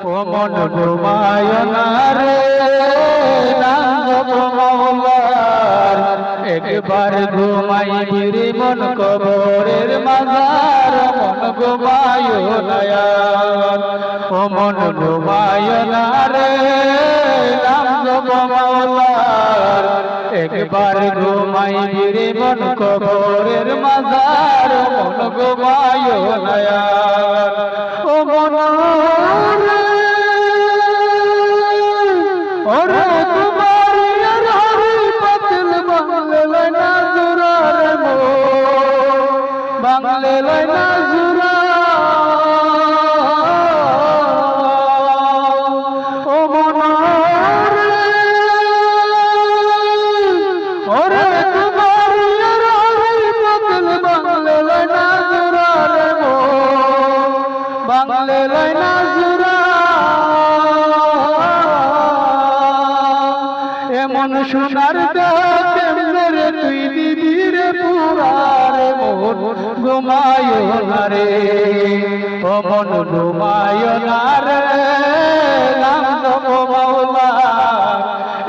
ও মন ঘুমায় না রে নাম জপ মাওলার একবার ঘুমাইবি রে মন কবরের মাঝার মন ঘুমায় না ও মন ঘুমায় না রে নাম জপ মাওলার একবার ঘুমাইবি রে মন কবরের মাঝার মন ঘুমায় না ও মন ওরে তোমার ইয়ার হরি পাতিল বাংলে লয় না জুরা রে মো বাংলে লয় না জুরা ও মন ওরে তোমার ইয়ার হরি পাতিল বাংলে লয় না জুরা রে মো বাংলে লয় না জুরা এমন সোনার কেমনে রে তুই দিবি রে পুরারে মন ঘুমায় না রে ও মন ঘুমায় না রে নাম জপ মাওলা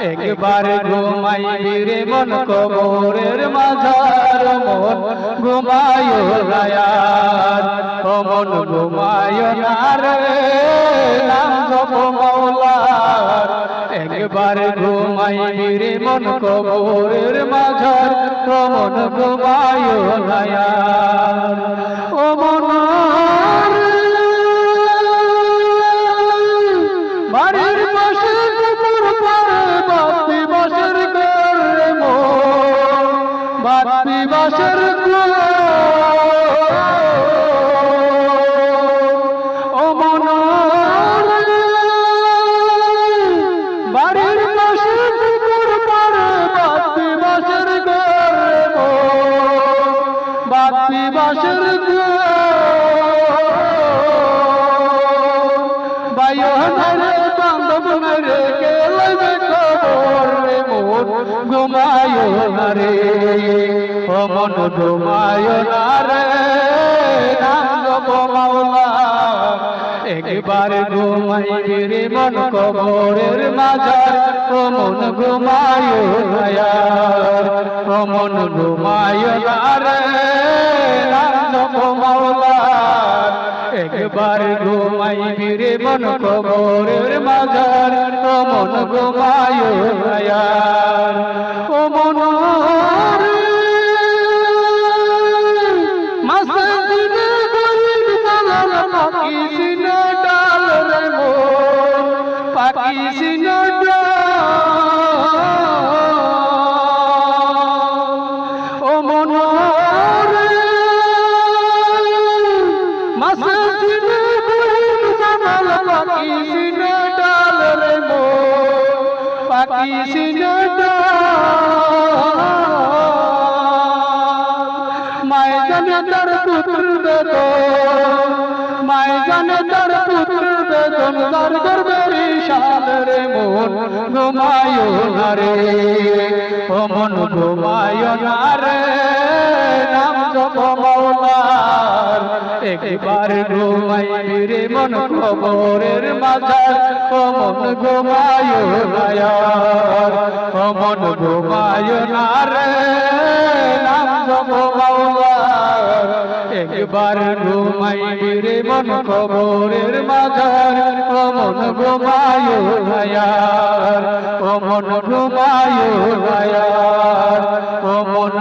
একবার ঘুমাইবি রে মন কবরের মাঝার মন ঘুমায় না ও মন ঘুমায় না রে নাম জপ মাওলা একবার ঘুমাইবি রে মন কবরের মাঝার ও মন ঘুমায় না ও মন বাড়ির পাশে পুকুর পাড়ে বাতি বাসের ঘর রে মো বাতি বাসের ঘর ও মন বাড়ির পাশে পুকুর পাড়ে বাতি বাসের ঘর রে মো বাতি বাসের ঘর বায়নের বান্ধব রে গেলে খবর রে মন ঘুমায় না রে ও মন ঘুমায় না রে নাম জপ মাওলা একবার ঘুমাইবি রে মন কবরের মাঝার ও মন ঘুমায় না ও মন ঘুমায় না রে নাম জপ মাওলা একবার ঘুমাইবি রে মন কবরের মাঝার ও মন ঘুমায় না ও মন মাসজিদে গরিব দালাল পাকি সিনা ডাল রে মন পাকি সিনা ডাল ও মন মাসজিদে গরিব দালাল পাকি সিনা ডাল রে মন পাকি সিনা ডাল মায় জানে তার পুত্র বেদন মায় জানে তার পুত্র বেদন তার গর্বের শাল রে মন ঘুমায় না রে ও মন ঘুমায় না রে নাম জপ মাওলার একবার ঘুমাইবি রে মন কবরের মাঝার ও মন ঘুমায় না ও মন ঘুমায় না রে নাম জপ মাওলার একবার ঘুমাইবি রে মন কবরের মাঝার ও মন ঘুমায় না ও মন ঘুমায় না ও মন